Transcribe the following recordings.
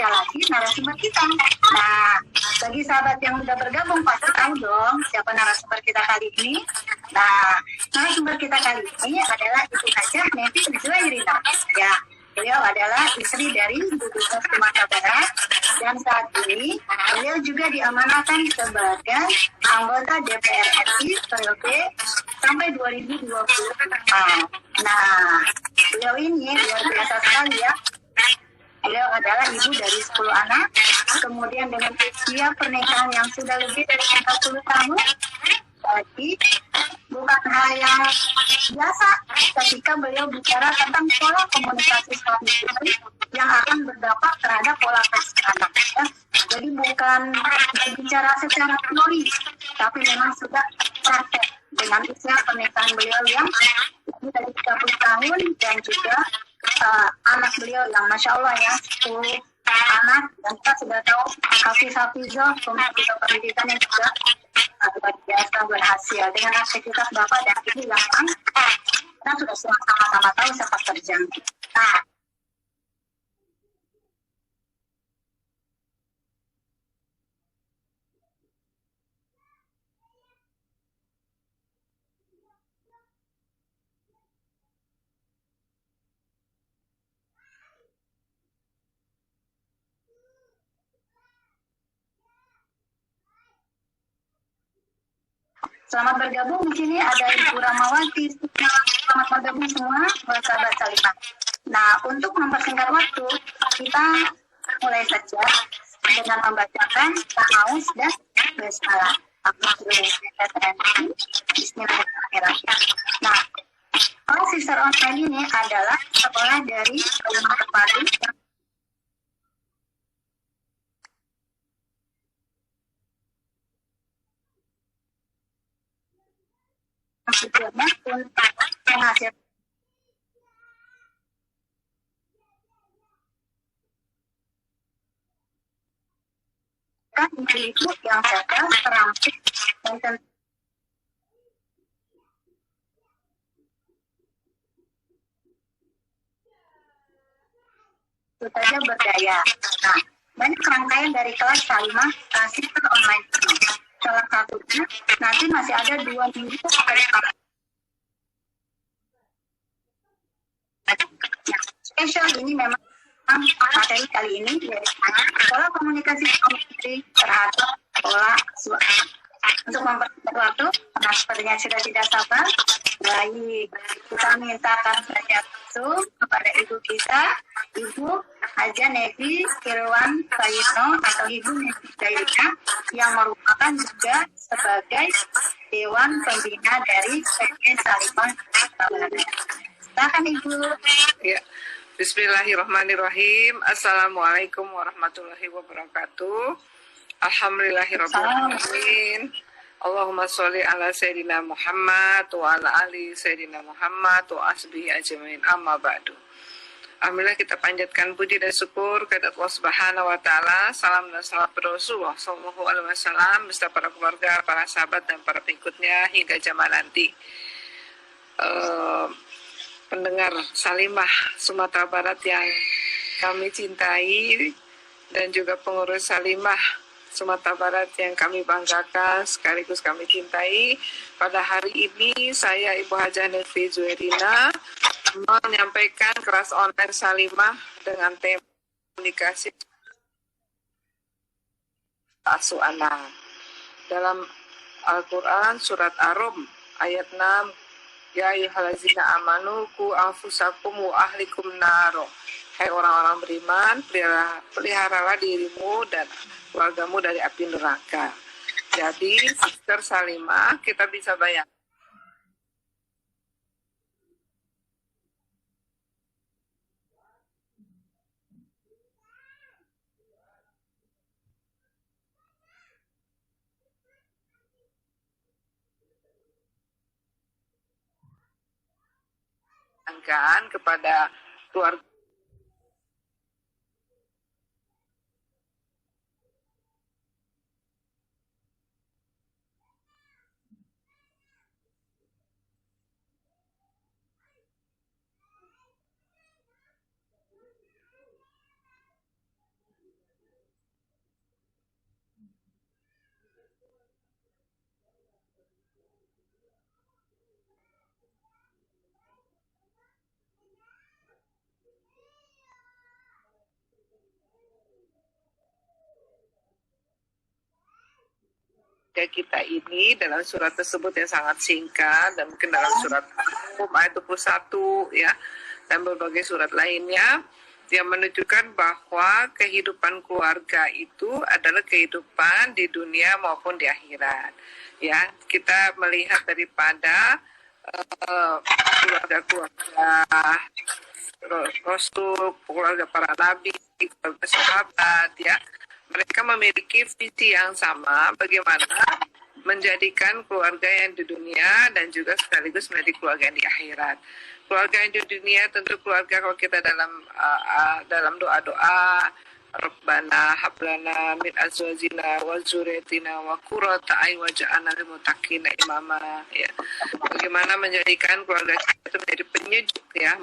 spesial lagi narasumber kita. Nah, bagi sahabat yang sudah bergabung pasti tahu dong siapa narasumber kita kali ini. Nah, narasumber kita kali ini adalah Ibu Hajah Nevi Zuhairina. Ya, beliau adalah istri dari Gubernur Sumatera Barat dan saat ini beliau juga diamanahkan sebagai anggota DPR RI periode sampai 2024. Nah, beliau ini luar biasa sekali ya. Beliau adalah ibu dari 10 anak, kemudian dengan usia pernikahan yang sudah lebih dari 40 tahun. Jadi, bukan hal yang biasa ketika beliau bicara tentang pola komunikasi suami istri yang akan berdampak terhadap pola kasih anak. Ya. Jadi bukan berbicara secara teori, tapi memang sudah praktek dengan usia pernikahan beliau yang lebih dari 30 tahun dan juga anak beliau yang Masya Allah ya, 10 anak, dan kita sudah tahu Hafizah pemberitaan pendidikan yang juga luar biasa berhasil dengan aktivitas Bapak dan Ibu yang kita sudah sama-sama tahu sepak terjang. Nah, selamat bergabung di sini ada Ibu Ramawati. Selamat bergabung semua sahabat Salimah. Nah, untuk mempersingkat waktu, kita mulai saja dengan membacakan ta'awuz dan basmalah. Bismillahirrahmanirrahim. Nah, kalau sister online ini adalah sekolah dari Rumah Terpadu yang tujuannya untuk menghasilkan ibu yang cerdas, terampil, dan tentu saja berdaya. Nah, banyak rangkaian dari kelas Salimah sister online. Salah satunya nanti masih ada 2 minggu spesial ini memang materi kali ini yaitu pola komunikasi istri terhadap pola suami. Untuk mempersingkat waktu, nah sepertinya sudah tidak sabar, baik kita mintakan saja langsung kepada ibu kita, Ibu Hajah Nevi Irwan Sayitno atau Ibu Nevi Zairina yang merupakan juga sebagai Dewan Pembina dari PT Salimah Barat. Silakan Ibu. Ya. Bismillahirrahmanirrahim. Assalamualaikum warahmatullahi wabarakatuh. Alhamdulillahirrahmanirrahim. Allahumma sholli ala Sayyidina Muhammad wa ala ali Sayyidina Muhammad wa asbihi ajmain, amma ba'du. Alhamdulillah kita panjatkan puji dan syukur kepada Allah Subhanahu wa taala. Salam dan salam kepada Rasulullah sallallahu alaihi wasallam beserta para keluarga, para sahabat dan para pengikutnya hingga zaman nanti. Pendengar Salimah Sumatera Barat yang kami cintai dan juga pengurus Salimah Sumatera Barat yang kami banggakan sekaligus kami cintai. Pada hari ini saya Ibu Hajah Nevi Zuhairina menyampaikan kelas online Salimah dengan tema komunikasi asuh anak. Dalam Al-Quran surat Ar-Rum ayat 6, ya ayyuhallazina amanu qu anfusakum wa ahlikum naro. Hai orang-orang beriman, peliharalah dirimu dan keluargamu dari api neraka. Jadi, Sister Salimah, kita bisa bayangkan kepada keluarga kita ini dalam surat tersebut yang sangat singkat dan mungkin dalam surat ayat 21 ya dan berbagai surat lainnya yang menunjukkan bahwa kehidupan keluarga itu adalah kehidupan di dunia maupun di akhirat. Ya, kita melihat daripada keluarga-keluarga Rasul, keluarga para nabi, keluarga sahabat ya. Mereka memiliki visi yang sama bagaimana menjadikan keluarga yang di dunia dan juga sekaligus menjadi keluarga yang di akhirat. Keluarga yang di dunia tentu keluarga kalau kita dalam doa-doa Rabbana hablana min azwajina wa dzurriyyatina wa qurrata a'yun waj'alna lil muttaqina imama ya. Bagaimana menjadikan keluarga kita itu menjadi penyejuk ya.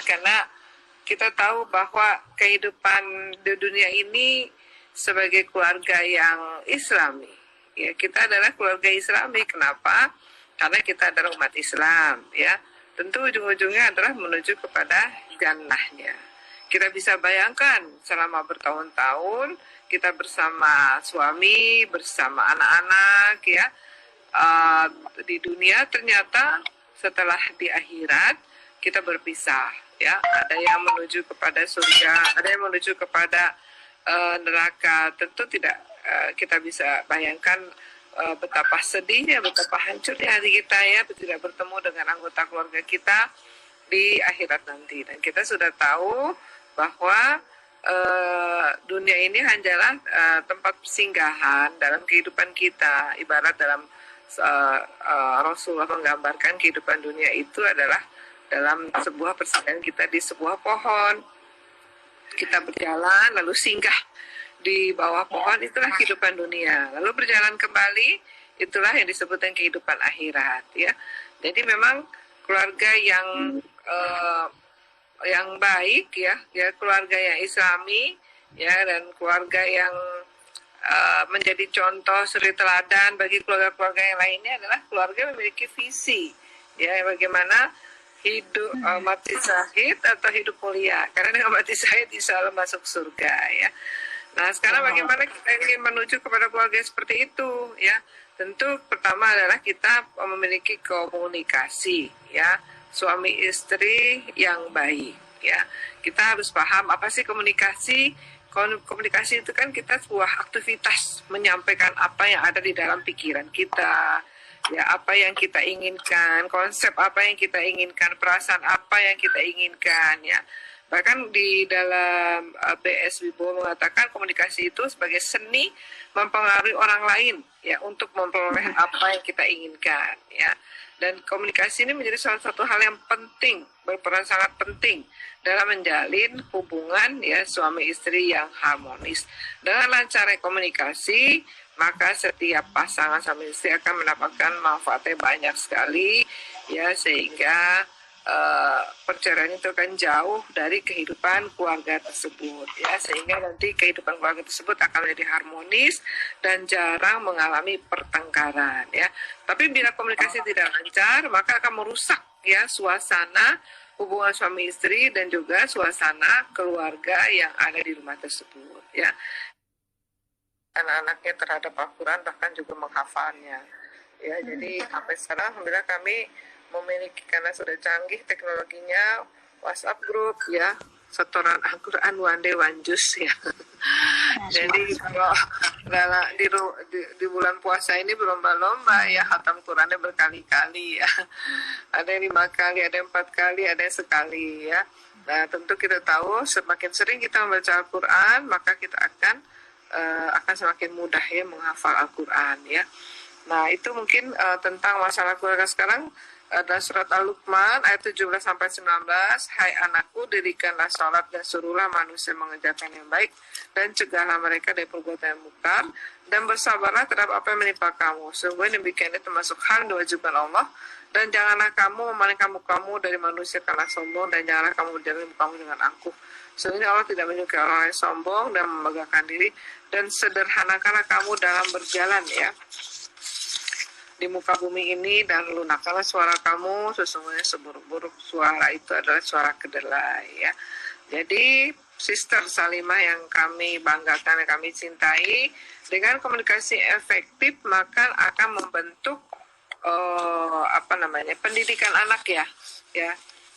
Karena kita tahu bahwa kehidupan di dunia ini sebagai keluarga yang Islami, ya kita adalah keluarga Islami. Kenapa? Karena kita adalah umat Islam, ya. Tentu ujung-ujungnya adalah menuju kepada jannahnya. Kita bisa bayangkan selama bertahun-tahun kita bersama suami, bersama anak-anak, ya di dunia. Ternyata setelah di akhirat kita berpisah, ya. Ada yang menuju kepada surga, ada yang menuju kepada neraka. Tentu tidak kita bisa bayangkan betapa sedihnya, betapa hancurnya hati kita ya tidak bertemu dengan anggota keluarga kita di akhirat nanti. Dan kita sudah tahu bahwa dunia ini hanyalah tempat persinggahan dalam kehidupan kita. Ibarat dalam Rasulullah menggambarkan kehidupan dunia itu adalah dalam sebuah persinggahan kita di sebuah pohon. Kita berjalan lalu singgah di bawah pohon, itulah kehidupan dunia. Lalu berjalan kembali, itulah yang disebut dengan kehidupan akhirat ya. Jadi memang keluarga yang baik ya keluarga yang Islami ya, dan keluarga yang menjadi contoh suri teladan bagi keluarga-keluarga yang lainnya adalah keluarga yang memiliki visi ya, bagaimana hidup mati syahid atau hidup mulia. Karena dengan mati syahid insya Allah masuk surga ya. Nah sekarang bagaimana kita ingin menuju kepada keluarga seperti itu ya. Tentu pertama adalah kita memiliki komunikasi ya, suami istri yang baik ya. Kita harus paham apa sih komunikasi. Komunikasi itu kan kita sebuah aktivitas menyampaikan apa yang ada di dalam pikiran kita ya, apa yang kita inginkan, konsep apa yang kita inginkan, perasaan apa yang kita inginkan ya. Bahkan di dalam B.S. Wibowo mengatakan komunikasi itu sebagai seni mempengaruhi orang lain ya untuk memperoleh apa yang kita inginkan ya. Dan komunikasi ini menjadi salah satu hal yang penting, berperan sangat penting dalam menjalin hubungan ya suami istri yang harmonis. Dengan lancarnya komunikasi, maka setiap pasangan suami istri akan mendapatkan manfaatnya banyak sekali ya, sehingga perceraian itu akan jauh dari kehidupan keluarga tersebut ya, sehingga nanti kehidupan keluarga tersebut akan menjadi harmonis dan jarang mengalami pertengkaran ya. Tapi bila komunikasi tidak lancar, maka akan merusak ya suasana hubungan suami istri dan juga suasana keluarga yang ada di rumah tersebut ya. Anak-anaknya terhadap Al-Quran bahkan juga menghafalnya ya. Jadi sampai sekarang alhamdulillah kami memiliki, karena sudah canggih teknologinya, WhatsApp group ya, setoran Al-Quran one day one juice ya. Jadi kalau di bulan puasa ini berlomba-lomba ya, khatam Qurannya berkali-kali ya. Ada yang 5 kali, ada yang 4 kali, ada yang sekali ya. Nah tentu kita tahu semakin sering kita membaca Al-Quran, maka kita akan semakin mudah ya menghafal Al-Quran ya. Nah itu mungkin tentang masalah keluarga sekarang. Ada surat Al-Luqman ayat 17-19. Hai anakku, dirikanlah sholat dan suruhlah manusia mengerjakan yang baik, dan cegahlah mereka dari perbuatan yang mungkar, dan bersabarlah terhadap apa yang menimpa kamu. Sungguh demikian itu termasuk hal yang diwajibkan Allah. Dan janganlah kamu memalingkan mukamu dari manusia karena sombong, dan janganlah kamu berjalan mukamu dengan angkuh. Sesungguhnya Allah tidak menyukai orang yang sombong dan membanggakan diri. Dan sederhanakanlah kamu dalam berjalan ya di muka bumi ini, dan lunakkanlah suara kamu. Sesungguhnya seburuk-buruk suara itu adalah suara kedelai ya. Jadi Sister Salimah yang kami banggakan, yang kami cintai, dengan komunikasi efektif maka akan membentuk pendidikan anak ya,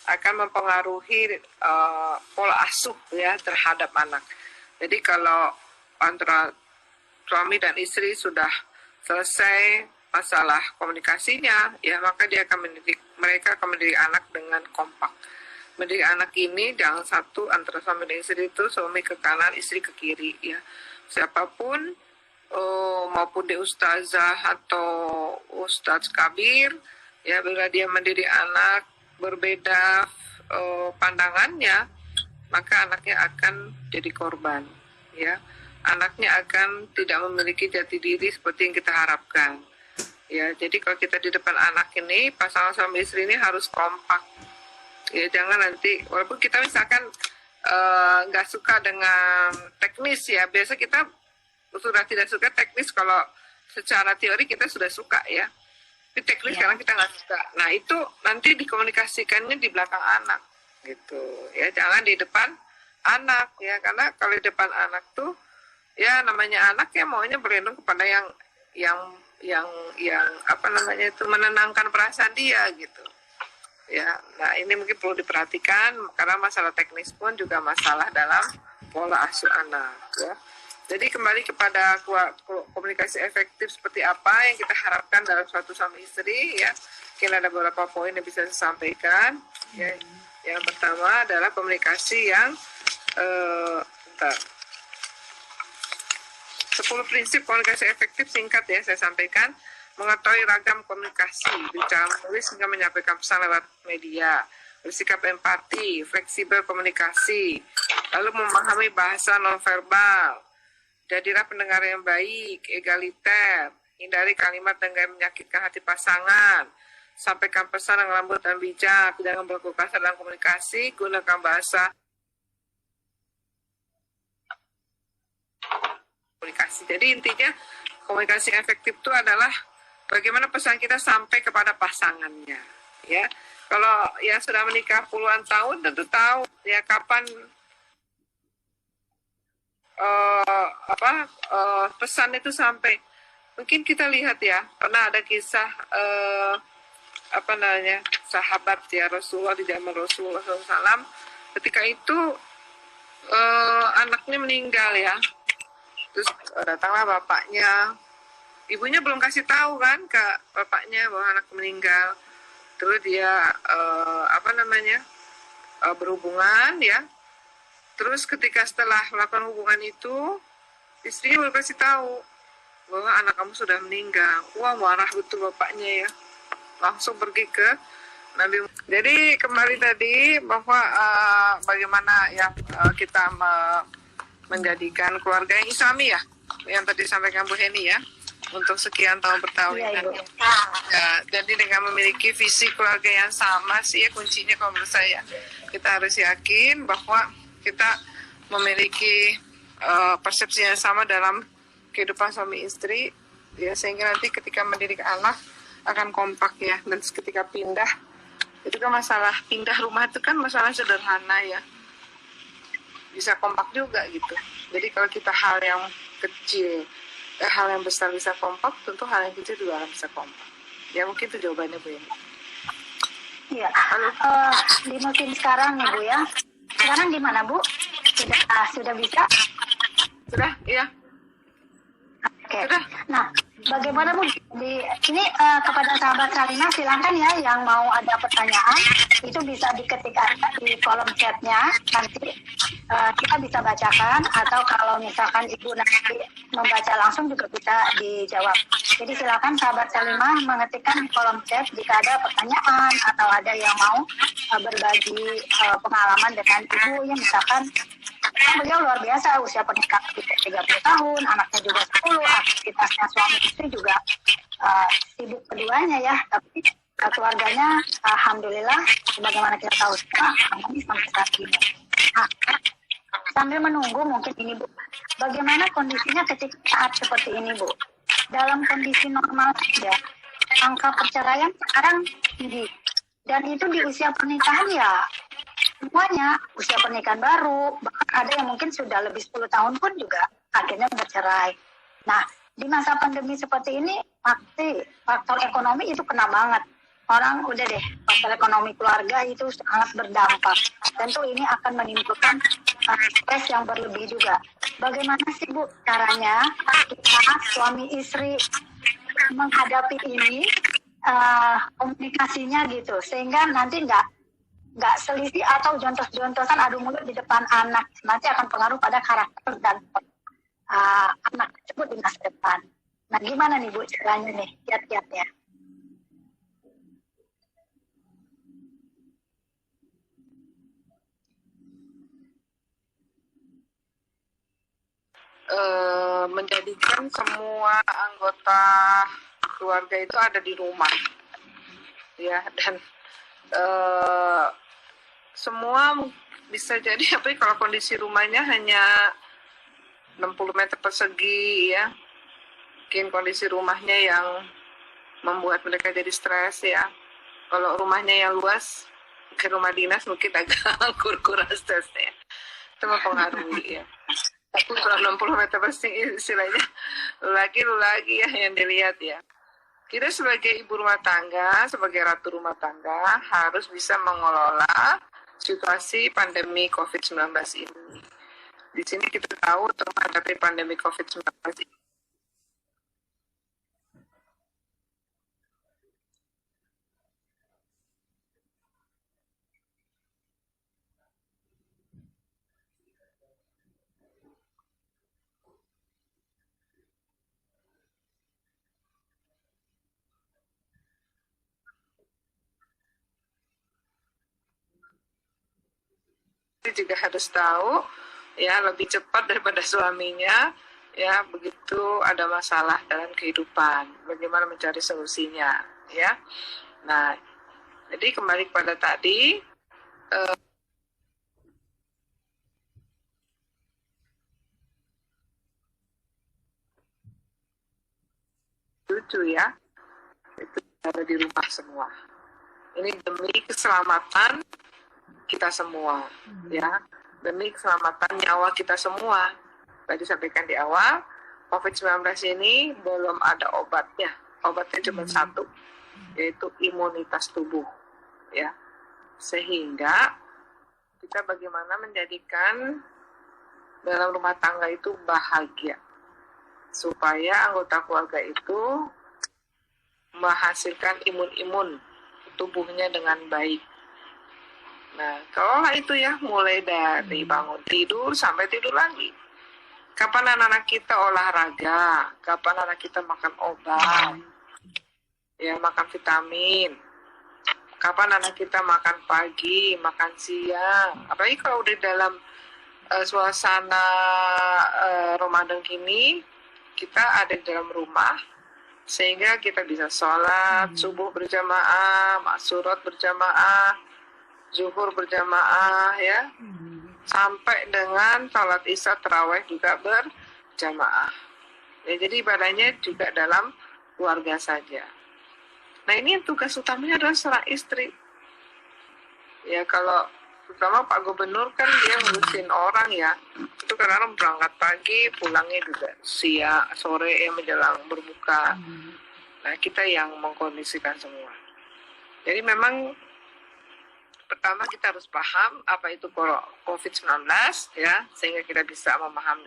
akan mempengaruhi pola asuh ya terhadap anak. Jadi kalau antara suami dan istri sudah selesai masalah komunikasinya, ya maka mereka akan mendidik anak dengan kompak. Mendidik anak ini jangan satu antara suami dan istri itu suami ke kanan, istri ke kiri ya. Siapapun maupun di ustazah atau ustaz kabir ya, bila dia mendidik anak berbeda pandangannya, maka anaknya akan jadi korban ya. Anaknya akan tidak memiliki jati diri seperti yang kita harapkan ya. Jadi kalau kita di depan anak ini, pasangan suami istri ini harus kompak ya. Jangan nanti walaupun kita misalkan nggak suka dengan teknis ya, biasa kita sudah tidak suka teknis, kalau secara teori kita sudah suka ya, tapi teknis sekarang kita nggak suka. Nah itu nanti dikomunikasikannya di belakang anak gitu ya, jangan di depan anak ya, karena kalau di depan anak tuh ya namanya anak ya maunya berlindung kepada yang menenangkan perasaan dia gitu ya. Nah ini mungkin perlu diperhatikan, karena masalah teknis pun juga masalah dalam pola asuh anak ya. Jadi kembali kepada komunikasi efektif seperti apa yang kita harapkan dalam suatu suami istri ya. Mungkin ada beberapa poin yang bisa saya sampaikan ya. Yang pertama adalah komunikasi yang 10 prinsip komunikasi efektif singkat ya saya sampaikan. Mengetahui ragam komunikasi, bicara menulis hingga menyampaikan pesan lewat media, bersikap empati, fleksibel komunikasi, lalu memahami bahasa nonverbal, jadilah pendengar yang baik, egaliter, hindari kalimat dengan menyakitkan hati pasangan, sampaikan pesan yang lembut dan bijak, jangan berlaku kasar dalam komunikasi, gunakan bahasa komunikasi. Jadi intinya komunikasi efektif itu adalah bagaimana pesan kita sampai kepada pasangannya ya. Kalau yang sudah menikah puluhan tahun tentu tahu ya kapan pesan itu sampai. Mungkin kita lihat ya, pernah ada kisah sahabat ya Rasulullah di zaman Rasulullah SAW. Ketika itu anaknya meninggal ya, terus datanglah bapaknya. Ibunya belum kasih tahu kan ke bapaknya bahwa anak meninggal. Terus dia berhubungan ya. Terus ketika setelah melakukan hubungan itu, istrinya baru kasih tahu bahwa anak kamu sudah meninggal. Wah, marah betul bapaknya ya. Langsung pergi ke Nabi. Jadi kembali tadi bahwa bagaimana ya kita menjadikan keluarga yang islami ya, yang tadi sampaikan Bu Heni ya, untuk sekian tahun perkawinan. Ya, jadi dengan memiliki visi keluarga yang sama sih ya kuncinya kalau menurut saya. Kita harus yakin bahwa kita memiliki persepsi yang sama dalam kehidupan suami istri ya, sehingga nanti ketika mendidik anak akan kompak ya. Dan ketika pindah, itu kan masalah pindah rumah itu kan masalah sederhana ya, bisa kompak juga gitu. Jadi kalau kita hal yang kecil, hal yang besar bisa kompak, tentu hal yang kecil juga akan bisa kompak. Ya mungkin itu jawabannya Bu ini. Iya. Di musim sekarang nih Bu ya. Sekarang gimana Bu? Sudah bisa? Sudah, iya. Oke. Nah, bagaimana Bu? Ini kepada sahabat Salimah silakan ya, yang mau ada pertanyaan itu bisa diketik aja di kolom chatnya, nanti kita bisa bacakan, atau kalau misalkan Ibu nanti membaca langsung juga bisa dijawab. Jadi silakan sahabat Salimah mengetikkan di kolom chat jika ada pertanyaan atau ada yang mau berbagi pengalaman dengan Ibu yang misalkan beliau luar biasa, usia pernikahan 30 tahun, anaknya juga 10, aktivitasnya suami istri juga sibuk keduanya ya, tapi keluarganya alhamdulillah sebagaimana kita tahu sekarang sampai saat ini. Nah, sambil menunggu mungkin ini Bu, bagaimana kondisinya ketika saat seperti ini Bu? Dalam kondisi normal saja, angka perceraian sekarang tinggi, dan itu di usia pernikahan ya, semuanya usia pernikahan baru, bahkan ada yang mungkin sudah lebih 10 tahun pun juga akhirnya bercerai. Nah, di masa pandemi seperti ini, pasti faktor ekonomi itu kena banget. Orang udah deh, faktor ekonomi keluarga itu sangat berdampak. Tentu ini akan menimbulkan stres yang berlebih juga. Bagaimana sih Bu caranya kita suami istri menghadapi ini, komunikasinya gitu, sehingga nanti nggak selisih atau jontos-jontosan adu mulut di depan anak, nanti akan pengaruh pada karakter dan anak tersebut di masa depan. Nah, gimana nih Bu caranya nih, kiat-kiatnya? Menjadikan semua anggota keluarga itu ada di rumah, ya, dan semua bisa jadi kalau kondisi rumahnya hanya 60 meter persegi, ya, mungkin kondisi rumahnya yang membuat mereka jadi stres, ya. Kalau rumahnya yang luas, ke rumah dinas mungkin agak kurang stresnya, itu mempengaruhi, ya. Tapi kalau 60 meter persegi istilahnya lagi ya yang dilihat, ya. Kita sebagai ibu rumah tangga, sebagai ratu rumah tangga harus bisa mengelola situasi pandemi COVID-19 ini. Di sini kita tahu untuk menghadapi pandemi COVID-19 ini, juga harus tahu, ya, lebih cepat daripada suaminya, ya, begitu ada masalah dalam kehidupan, bagaimana mencari solusinya, ya. Nah, jadi kembali pada tadi, lucu, ya, itu ada di rumah semua. Ini demi keselamatan kita semua, ya, demi keselamatan nyawa kita semua. Tadi sampaikan di awal, COVID-19 ini belum ada obatnya. Obatnya cuma satu, yaitu imunitas tubuh, ya. Sehingga kita bagaimana menjadikan dalam rumah tangga itu bahagia, supaya anggota keluarga itu menghasilkan imun tubuhnya dengan baik. Nah, kalau itu, ya, mulai dari bangun tidur sampai tidur lagi. Kapan anak-anak kita olahraga? Kapan anak kita makan obat? Ya, makan vitamin. Kapan anak kita makan pagi, makan siang? Apalagi kalau udah dalam suasana Ramadan gini, kita ada di dalam rumah, sehingga kita bisa sholat subuh berjamaah, maksurat berjamaah, zuhur berjamaah, ya, sampai dengan sholat isya tarawih juga berjamaah. Ya, jadi ibadahnya juga dalam keluarga saja. Nah, ini tugas utamanya adalah seorang istri. Ya, kalau terutama Pak Gubernur kan dia ngurusin orang, ya, itu kadang-kadang berangkat pagi, pulangnya juga siang, sore, ya, menjelang berbuka. Nah, kita yang mengkondisikan semua. Jadi memang pertama kita harus paham apa itu COVID-19, ya, sehingga kita bisa memahami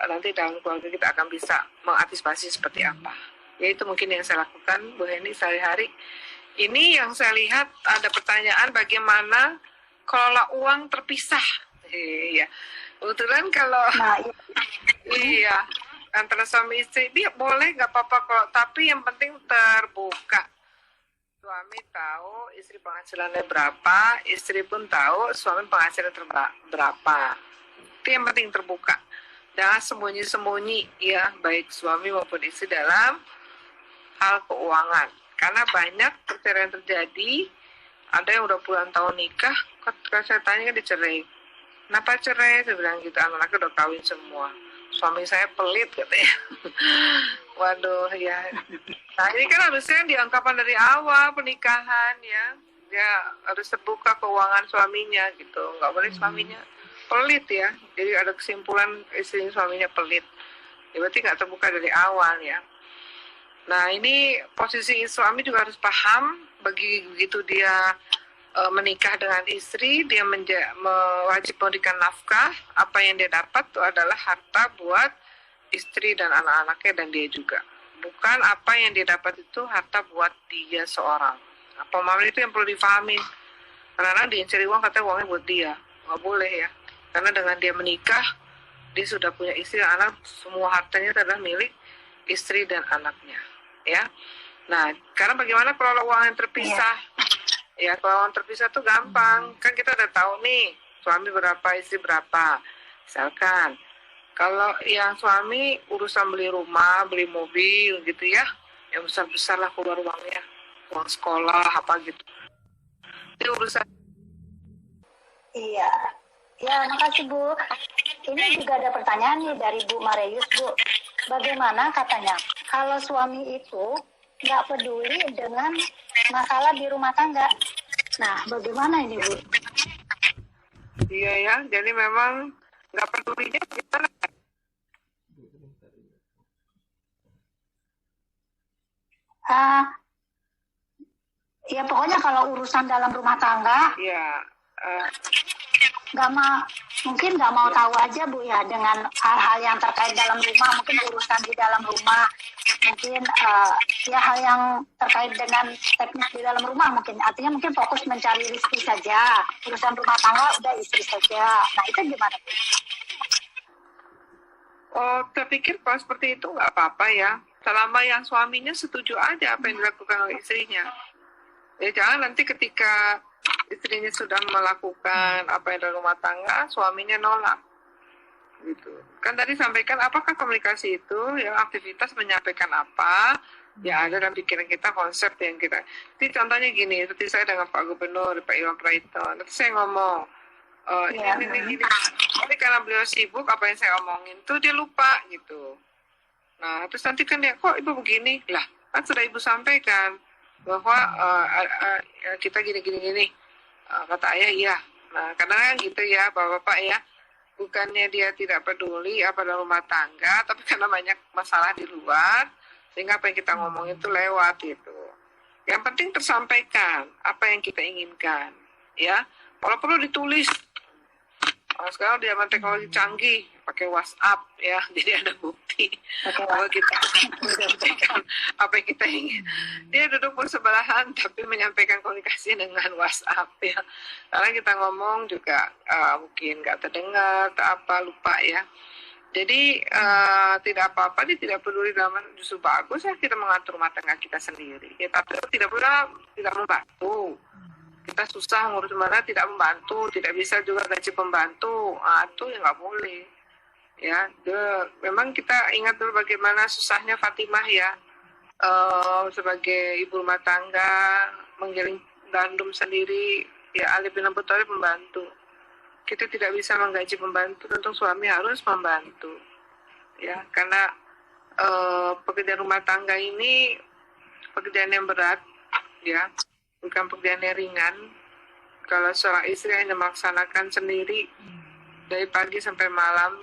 nanti dalam keluarga kita akan bisa mengantisipasi seperti apa. Yaitu mungkin yang saya lakukan, Bu Heni, sehari-hari. Ini yang saya lihat ada pertanyaan bagaimana kelola uang terpisah. Iya, kebetulan kalau iya antara suami istri dia boleh nggak apa-apa kok, tapi yang penting terbuka. Suami tahu istri penghasilannya berapa, istri pun tahu suami penghasilan berapa. Itu yang penting terbuka. Jangan sembunyi-sembunyi, ya, baik suami maupun istri dalam hal keuangan. Karena banyak perceraian terjadi, ada yang udah puluhan tahun nikah, kalau saya tanya kan dicerai. Kenapa cerai? Saya bilang gitu, anak-anaknya udah kawin semua. Suami saya pelit, katanya. Waduh, ya. Nah, ini kan harusnya diangkapan dari awal pernikahan, ya. Dia harus terbuka keuangan suaminya, gitu. Nggak boleh suaminya pelit ya. Jadi ada kesimpulan istri suaminya pelit. Ya, berarti nggak terbuka dari awal ya. Nah ini posisi suami juga harus paham begitu dia menikah dengan istri, dia wajib memberikan nafkah. Apa yang dia dapat itu adalah harta buat istri dan anak-anaknya dan dia juga. Bukan apa yang dia dapat itu harta buat dia seorang. Pemahaman itu yang perlu difahami. Karena dia cari uang katanya uangnya buat dia. Nggak boleh ya. Karena dengan dia menikah, dia sudah punya istri dan anak, semua hartanya adalah milik istri dan anaknya. Ya. Nah, karena bagaimana kalau uang yang terpisah? Ya, kalau uang terpisah tuh gampang. Kan kita udah tahu nih, suami berapa, istri berapa. Misalkan, kalau yang suami urusan beli rumah, beli mobil gitu ya, yang besar-besar lah keluar uangnya. Uang sekolah, apa gitu. Itu urusan. Iya. Ya, makasih Bu. Ini juga ada pertanyaan nih dari Bu Marius, Bu. Bagaimana katanya, kalau suami itu nggak peduli dengan masalah di rumah tangga. Nah, bagaimana ini, Bu? Iya ya, jadi memang nggak pedulinya gimana? Ya pokoknya kalau urusan dalam rumah tangga, ya mungkin nggak mau tahu aja Bu ya dengan hal-hal yang terkait dalam rumah, mungkin urusan di dalam rumah, mungkin ya hal yang terkait dengan teknis di dalam rumah mungkin, artinya mungkin fokus mencari rezeki saja, urusan rumah tangga udah istri saja. Nah itu gimana Bu? Oh, saya pikir kalau seperti itu nggak apa-apa ya, selama yang suaminya setuju aja apa yang dilakukan oleh istrinya. Ya jangan nanti ketika istrinya sudah melakukan apa yang dalam rumah tangga, suaminya nolak. Gitu. Kan tadi sampaikan apakah komunikasi itu yang aktivitas menyampaikan apa, ya ada dalam pikiran kita konsep yang kita. Jadi contohnya gini, seperti saya dengan Pak Gubernur, Pak Iwan Prayitno, nanti saya ngomong, ini. Tapi karena beliau sibuk, apa yang saya omongin tuh dia lupa gitu. Nah, terus nanti kan dia, kok ibu begini? Lah, kan sudah ibu sampaikan bahwa kita gini. Kata ayah iya. Nah, kadang kan gitu ya, bapak-bapak ya, bukannya dia tidak peduli apa dalam rumah tangga, tapi karena banyak masalah di luar, sehingga apa yang kita ngomongin itu lewat gitu. Yang penting tersampaikan apa yang kita inginkan, ya. Kalau perlu ditulis. Sekarang dia teknologi canggih, pakai WhatsApp ya, jadi ada bukti kalau kita menyampaikan apa yang kita ingin. Dia duduk bersebelahan tapi menyampaikan komunikasi dengan WhatsApp ya. Karena kita ngomong juga mungkin nggak terdengar atau apa, lupa ya. Jadi tidak apa-apa, dia tidak peduli, dalam justru bagus ya kita mengatur rumah tangga kita sendiri. Ya, tapi tidak pula tidak membantu. Kita susah ngurus mana, tidak membantu, tidak bisa juga gaji pembantu, itu ya nggak boleh. Ya, memang kita ingat dulu bagaimana susahnya Fatimah ya, sebagai ibu rumah tangga, menggiling gandum sendiri, ya Ali bin Abi Thalib membantu. Kita tidak bisa menggaji pembantu, tentu suami harus membantu. Ya, karena pekerjaan rumah tangga ini pekerjaan yang berat, ya. Bukan pekerjaan yang ringan. Kalau seorang istri hanya melaksanakan sendiri dari pagi sampai malam,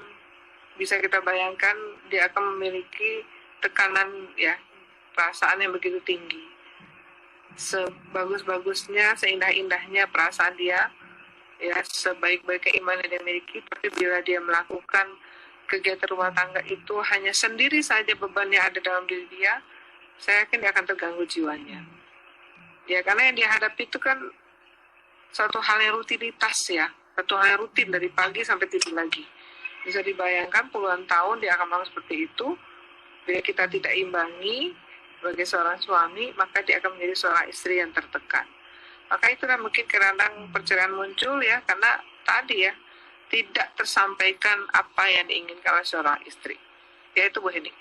bisa kita bayangkan dia akan memiliki tekanan ya, perasaan yang begitu tinggi. Sebagus-bagusnya, seindah-indahnya perasaan dia, ya sebaik-baik keimanan yang dia miliki, tapi bila dia melakukan kegiatan rumah tangga itu hanya sendiri saja beban yang ada dalam diri dia, saya yakin dia akan terganggu jiwanya. Ya karena yang dihadapi itu kan suatu hal yang rutinitas ya, satu hal yang rutin dari pagi sampai tidur lagi. Bisa dibayangkan puluhan tahun dia akan melakukan seperti itu. Bila kita tidak imbangi sebagai seorang suami, maka dia akan menjadi seorang istri yang tertekan. Maka itulah mungkin kadang perceraian muncul ya, karena tadi ya tidak tersampaikan apa yang diinginkan oleh seorang istri. Yaitu Bu Heni.